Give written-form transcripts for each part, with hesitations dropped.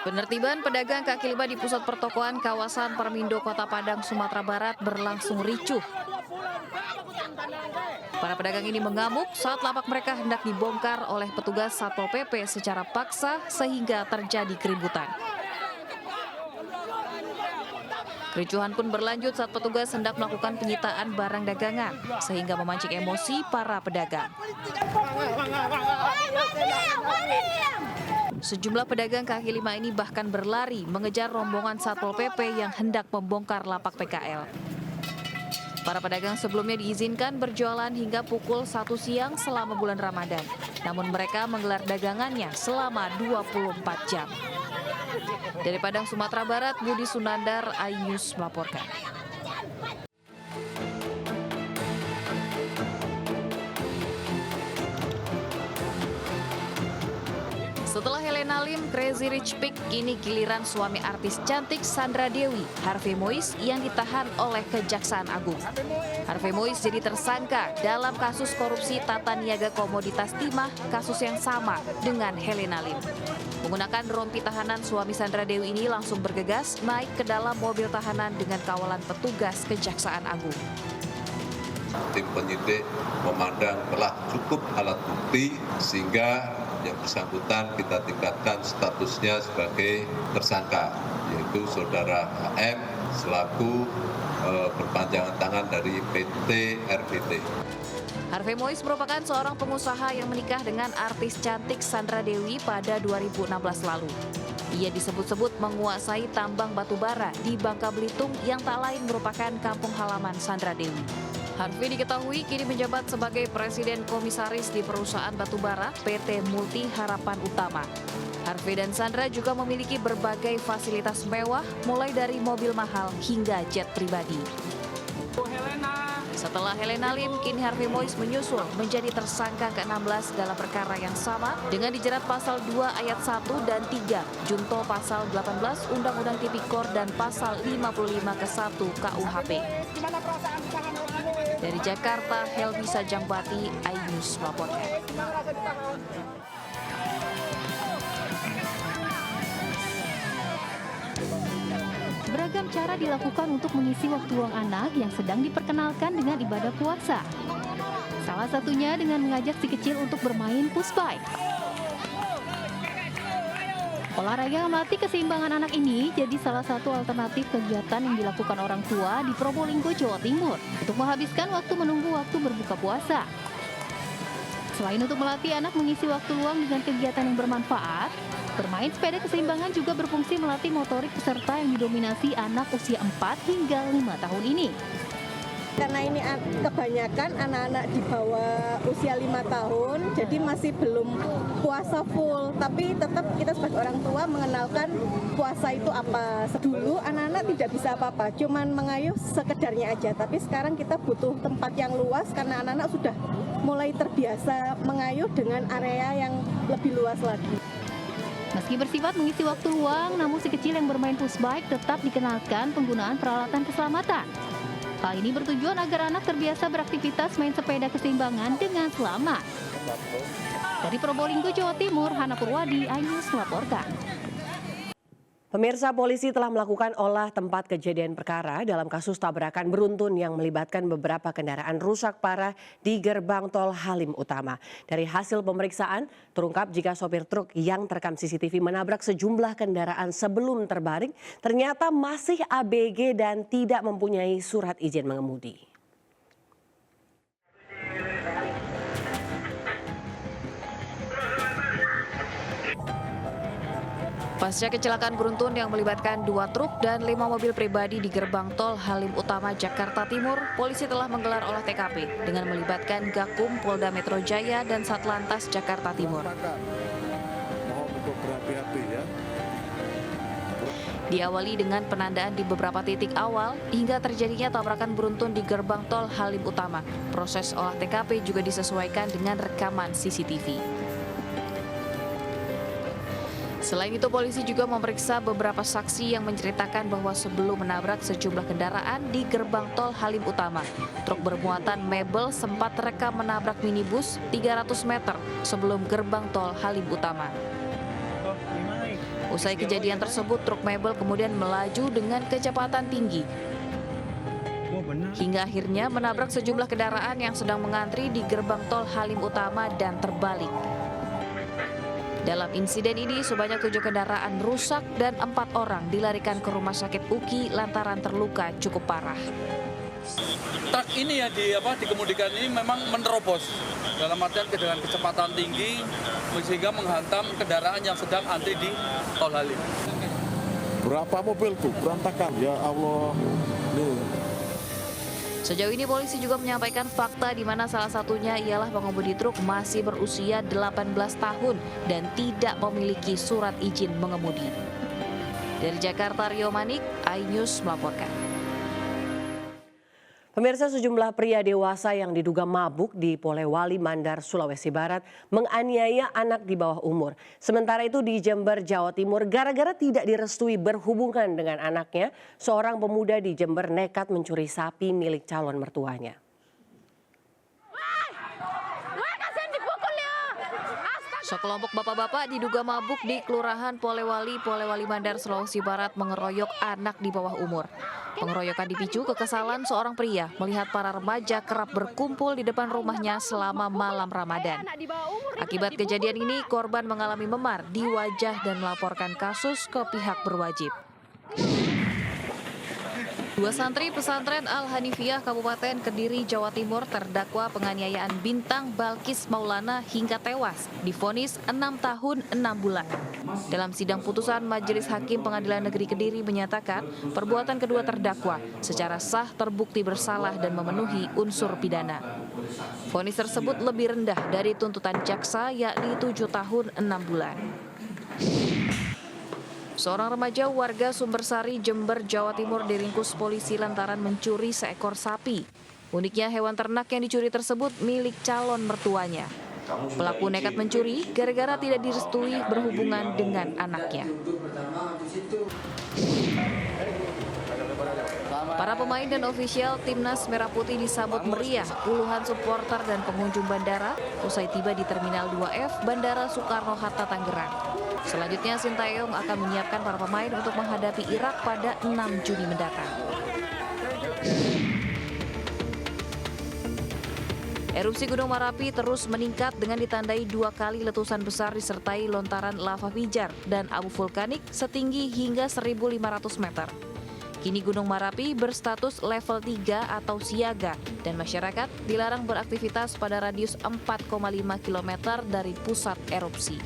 Penertiban pedagang kaki lima di pusat pertokoan kawasan Permindo, Kota Padang, Sumatera Barat berlangsung ricuh. Para pedagang ini mengamuk saat lapak mereka hendak dibongkar oleh petugas Satpol PP secara paksa sehingga terjadi keributan. Kericuhan pun berlanjut saat petugas hendak melakukan penyitaan barang dagangan sehingga memancing emosi para pedagang. Sejumlah pedagang kaki lima ini bahkan berlari mengejar rombongan Satpol PP yang hendak membongkar lapak PKL. Para pedagang sebelumnya diizinkan berjualan hingga pukul 1 siang selama bulan Ramadan. Namun mereka menggelar dagangannya selama 24 jam. Dari Padang, Sumatera Barat, Budi Sunandar, iNews melaporkan. Setelah Helena Lim, Crazy Rich Pig, kini giliran suami artis cantik Sandra Dewi, Harvey Mois, yang ditahan oleh Kejaksaan Agung. Harvey Mois jadi tersangka dalam kasus korupsi tata niaga komoditas timah, kasus yang sama dengan Helena Lim. Menggunakan rompi tahanan, suami Sandra Dewi ini langsung bergegas naik ke dalam mobil tahanan dengan kawalan petugas Kejaksaan Agung. Tim penyidik memandang telah cukup alat bukti sehingga yang bersangkutan kita tingkatkan statusnya sebagai tersangka, yaitu saudara HM selaku perpanjangan tangan dari PT RBT. Harvey Mois merupakan seorang pengusaha yang menikah dengan artis cantik Sandra Dewi pada 2016 lalu. Ia disebut-sebut menguasai tambang batu bara di Bangka Belitung yang tak lain merupakan kampung halaman Sandra Dewi. Harvey diketahui kini menjabat sebagai Presiden Komisaris di perusahaan batubara PT Multi Harapan Utama. Harvey dan Sandra juga memiliki berbagai fasilitas mewah, mulai dari mobil mahal hingga jet pribadi. Setelah Helena Lim, kini Harvey Mois menyusul menjadi tersangka ke-16 dalam perkara yang sama dengan dijerat pasal 2 ayat 1 dan 3, junto pasal 18 Undang-Undang Tipikor dan pasal 55 ke 1 KUHP. Dari Jakarta, Helmi Sajangbati, iNews melaporkan. Beragam cara dilakukan untuk mengisi waktu luang anak yang sedang diperkenalkan dengan ibadah puasa. Salah satunya dengan mengajak si kecil untuk bermain push bike. Olahraga yang melatih keseimbangan anak ini jadi salah satu alternatif kegiatan yang dilakukan orang tua di Probolinggo, Jawa Timur untuk menghabiskan waktu menunggu waktu berbuka puasa. Selain untuk melatih anak mengisi waktu luang dengan kegiatan yang bermanfaat, bermain sepeda keseimbangan juga berfungsi melatih motorik peserta yang didominasi anak usia 4 hingga 5 tahun ini. Karena ini kebanyakan anak-anak di bawah usia 5 tahun, jadi masih belum puasa full. Tapi tetap kita sebagai orang tua mengenalkan puasa itu apa. Dulu anak-anak tidak bisa apa-apa, cuman mengayuh sekedarnya aja. Tapi sekarang kita butuh tempat yang luas karena anak-anak sudah mulai terbiasa mengayuh dengan area yang lebih luas lagi. Meski bersifat mengisi waktu luang, namun si kecil yang bermain push bike tetap dikenalkan penggunaan peralatan keselamatan. Hal ini bertujuan agar anak terbiasa beraktivitas main sepeda keseimbangan dengan selamat. Dari Probolinggo, Jawa Timur, Hana Purwadi, iNews melaporkan. Pemirsa, polisi telah melakukan olah tempat kejadian perkara dalam kasus tabrakan beruntun yang melibatkan beberapa kendaraan rusak parah di gerbang tol Halim Utama. Dari hasil pemeriksaan, terungkap jika sopir truk yang terekam CCTV menabrak sejumlah kendaraan sebelum terbaring ternyata masih ABG dan tidak mempunyai surat izin mengemudi. Pasca kecelakaan beruntun yang melibatkan 2 truk dan 5 mobil pribadi di gerbang tol Halim Utama, Jakarta Timur, polisi telah menggelar olah TKP dengan melibatkan Gakum Polda Metro Jaya dan Satlantas Jakarta Timur. Diawali dengan penandaan di beberapa titik awal hingga terjadinya tabrakan beruntun di gerbang tol Halim Utama. Proses olah TKP juga disesuaikan dengan rekaman CCTV. Selain itu, polisi juga memeriksa beberapa saksi yang menceritakan bahwa sebelum menabrak sejumlah kendaraan di gerbang tol Halim Utama, truk bermuatan mebel sempat terekam menabrak minibus 300 meter sebelum gerbang tol Halim Utama. Usai kejadian tersebut, truk mebel kemudian melaju dengan kecepatan tinggi hingga akhirnya menabrak sejumlah kendaraan yang sedang mengantri di gerbang tol Halim Utama dan terbalik. Dalam insiden ini, sebanyak 7 kendaraan rusak dan 4 orang dilarikan ke rumah sakit UKI lantaran terluka cukup parah. Truk ini ya dikemudikan ini memang menerobos dalam artian dengan kecepatan tinggi sehingga menghantam kendaraan yang sedang antri di tol Halim. Berapa mobil tuh berantakan, ya Allah. Nih. Sejauh ini polisi juga menyampaikan fakta di mana salah satunya ialah pengemudi truk masih berusia 18 tahun dan tidak memiliki surat izin mengemudi. Dari Jakarta, Rio Manik, iNews melaporkan. Pemirsa, sejumlah pria dewasa yang diduga mabuk di Polewali Mandar, Sulawesi Barat menganiaya anak di bawah umur. Sementara itu di Jember, Jawa Timur, gara-gara tidak direstui berhubungan dengan anaknya, seorang pemuda di Jember nekat mencuri sapi milik calon mertuanya. Sekelompok bapak-bapak diduga mabuk di Kelurahan Polewali Mandar, Sulawesi Barat mengeroyok anak di bawah umur. Pengeroyokan dipicu kekesalan seorang pria melihat para remaja kerap berkumpul di depan rumahnya selama malam Ramadan. Akibat kejadian ini, korban mengalami memar di wajah dan melaporkan kasus ke pihak berwajib. 2 santri pesantren Al-Hanifiyah Kabupaten Kediri, Jawa Timur terdakwa penganiayaan Bintang Balkis Maulana hingga tewas, divonis 6 tahun 6 bulan. Dalam sidang putusan, Majelis Hakim Pengadilan Negeri Kediri menyatakan perbuatan kedua terdakwa secara sah terbukti bersalah dan memenuhi unsur pidana. Vonis tersebut lebih rendah dari tuntutan jaksa, yakni 7 tahun 6 bulan. Seorang remaja warga Sumbersari, Jember, Jawa Timur diringkus polisi lantaran mencuri seekor sapi. Uniknya hewan ternak yang dicuri tersebut milik calon mertuanya. Pelaku nekat mencuri gara-gara tidak direstui berhubungan dengan anaknya. Para pemain dan ofisial Timnas Merah Putih disambut meriah puluhan supporter dan pengunjung bandara usai tiba di Terminal 2F Bandara Soekarno-Hatta, Tangerang. Selanjutnya, Sintayong akan menyiapkan para pemain untuk menghadapi Irak pada 6 Juni mendatang. Erupsi Gunung Merapi terus meningkat dengan ditandai 2 kali letusan besar disertai lontaran lava pijar dan abu vulkanik setinggi hingga 1.500 meter. Kini Gunung Merapi berstatus level 3 atau siaga dan masyarakat dilarang beraktivitas pada radius 4,5 km dari pusat erupsi.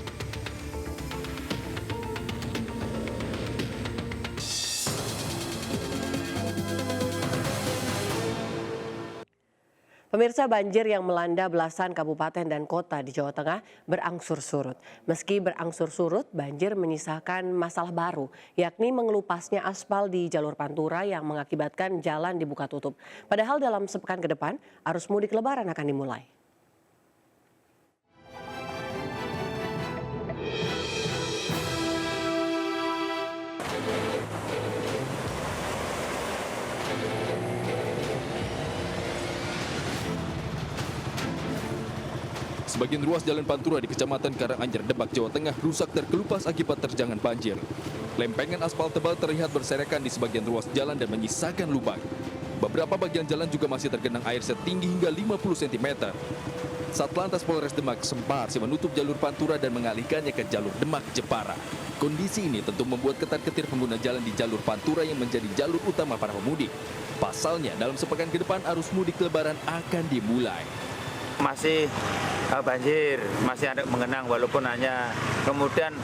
Pemirsa, banjir yang melanda belasan kabupaten dan kota di Jawa Tengah berangsur surut. Meski berangsur surut, banjir menyisakan masalah baru, yakni mengelupasnya aspal di jalur Pantura yang mengakibatkan jalan dibuka tutup. Padahal dalam sepekan ke depan, arus mudik Lebaran akan dimulai. Sebagian ruas jalan Pantura di Kecamatan Karanganyar, Demak, Jawa Tengah rusak terkelupas akibat terjangan banjir. Lempengan aspal tebal terlihat berserakan di sebagian ruas jalan dan menyisakan lubang. Beberapa bagian jalan juga masih tergenang air setinggi hingga 50 cm. Satlantas Polres Demak sempat menutup jalur Pantura dan mengalihkannya ke jalur Demak-Jepara. Kondisi ini tentu membuat ketar-ketir pengguna jalan di jalur Pantura yang menjadi jalur utama para pemudik. Pasalnya, dalam sepekan ke depan arus mudik Lebaran akan dimulai. Masih banjir, masih ada mengenang walaupun hanya kemudian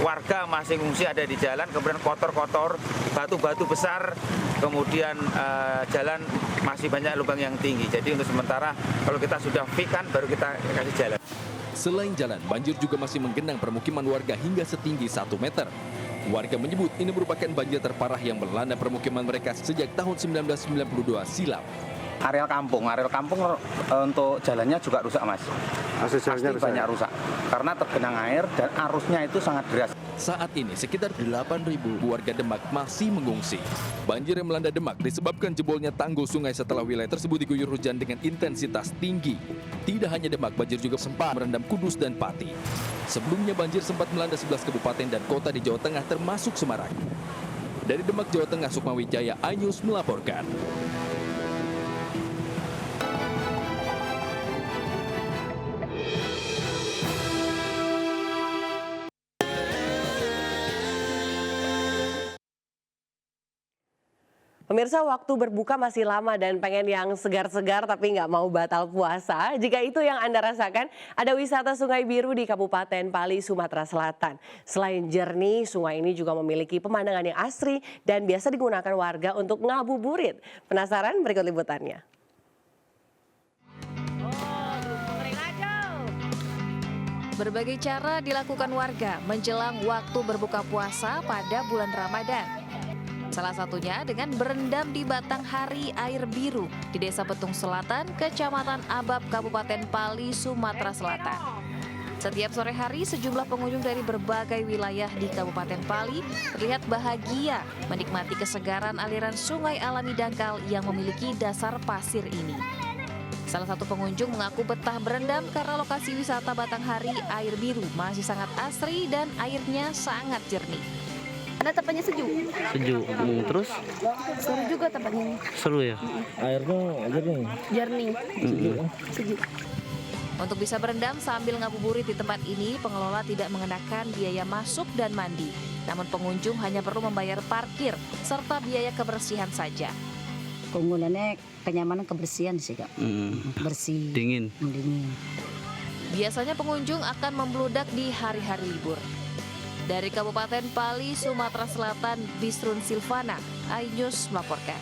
warga masih ngungsi ada di jalan, kemudian kotor-kotor, batu-batu besar, kemudian jalan masih banyak lubang yang tinggi. Jadi untuk sementara kalau kita sudah fix-kan baru kita kasih jalan. Selain jalan, banjir juga masih menggenang permukiman warga hingga setinggi 1 meter. Warga menyebut ini merupakan banjir terparah yang melanda permukiman mereka sejak tahun 1992 silam. Areal kampung untuk jalannya juga rusak, Mas. Pasti banyak rusak karena tergenang air dan arusnya itu sangat deras. Saat ini sekitar 8.000 warga Demak masih mengungsi. Banjir yang melanda Demak disebabkan jebolnya tanggul sungai setelah wilayah tersebut diguyur hujan dengan intensitas tinggi. Tidak hanya Demak, banjir juga sempat merendam Kudus dan Pati. Sebelumnya banjir sempat melanda 11 kabupaten dan kota di Jawa Tengah termasuk Semarang. Dari Demak, Jawa Tengah, Sukma Wijaya, iNews melaporkan. Pemirsa, waktu berbuka masih lama dan pengen yang segar-segar tapi nggak mau batal puasa. Jika itu yang Anda rasakan, ada wisata Sungai Biru di Kabupaten Pali, Sumatera Selatan. Selain jernih, sungai ini juga memiliki pemandangan yang asri dan biasa digunakan warga untuk ngabuburit. Penasaran? Berikut liputannya. Berbagai cara dilakukan warga menjelang waktu berbuka puasa pada bulan Ramadan. Salah satunya dengan berendam di batang hari air biru di Desa Petung Selatan, Kecamatan Abab, Kabupaten Pali, Sumatera Selatan. Setiap sore hari, sejumlah pengunjung dari berbagai wilayah di Kabupaten Pali terlihat bahagia menikmati kesegaran aliran sungai alami dangkal yang memiliki dasar pasir ini. Salah satu pengunjung mengaku betah berendam karena lokasi wisata batang hari air biru masih sangat asri dan airnya sangat jernih. Karena tempatnya sejuk. Sejuk. Terus? Seru juga tempatnya. Seru ya? Airnya jernih? Jernih. Sejuk. Untuk bisa berendam sambil ngabuburit di tempat ini, pengelola tidak mengenakan biaya masuk dan mandi. Namun pengunjung hanya perlu membayar parkir serta biaya kebersihan saja. Keunggulannya kenyamanan kebersihan sih, Kak. Bersih. Dingin. Biasanya pengunjung akan membludak di hari-hari libur. Dari Kabupaten Pali, Sumatera Selatan, Bisrun Silvana, iNews melaporkan.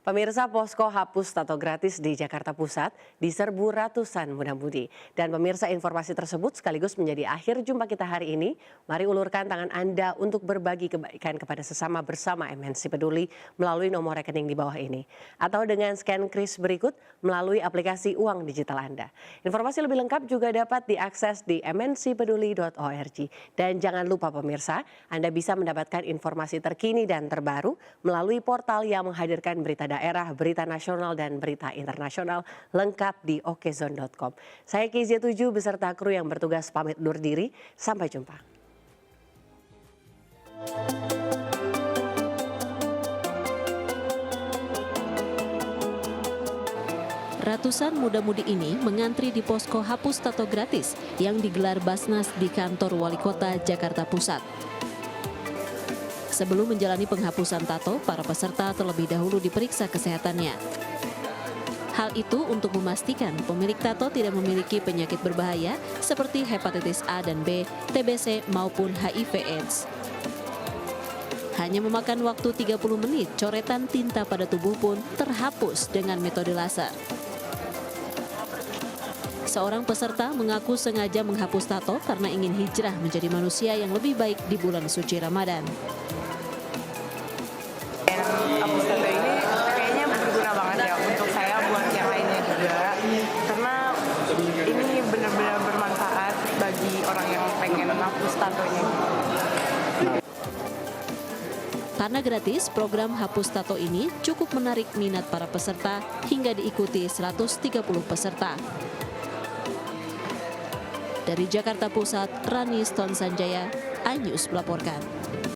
Pemirsa, posko hapus tato gratis di Jakarta Pusat diserbu ratusan muda-mudi. Dan pemirsa, informasi tersebut sekaligus menjadi akhir jumpa kita hari ini. Mari ulurkan tangan Anda untuk berbagi kebaikan kepada sesama bersama MNC Peduli melalui nomor rekening di bawah ini. Atau dengan scan kris berikut melalui aplikasi uang digital Anda. Informasi lebih lengkap juga dapat diakses di mncpeduli.org. Dan jangan lupa pemirsa, Anda bisa mendapatkan informasi terkini dan terbaru melalui portal yang menghadirkan berita daerah, berita nasional, dan berita internasional lengkap di okezone.com. Saya KZ7 beserta kru yang bertugas pamit undur diri. Sampai jumpa. Ratusan muda-mudi ini mengantri di posko hapus tato gratis yang digelar Basnas di kantor Wali Kota Jakarta Pusat. Sebelum menjalani penghapusan tato, para peserta terlebih dahulu diperiksa kesehatannya. Hal itu untuk memastikan pemilik tato tidak memiliki penyakit berbahaya seperti hepatitis A dan B, TBC maupun HIV/AIDS. Hanya memakan waktu 30 menit, coretan tinta pada tubuh pun terhapus dengan metode laser. Seorang peserta mengaku sengaja menghapus tato karena ingin hijrah menjadi manusia yang lebih baik di bulan suci Ramadan. Hapus tato ini kayaknya berguna banget ya untuk saya, buat yang lainnya juga, karena ini benar-benar bermanfaat bagi orang yang pengen hapus tatonya. Karena gratis, program hapus tato ini cukup menarik minat para peserta hingga diikuti 130 peserta. Dari Jakarta Pusat, Rani Stone Sanjaya, iNews melaporkan.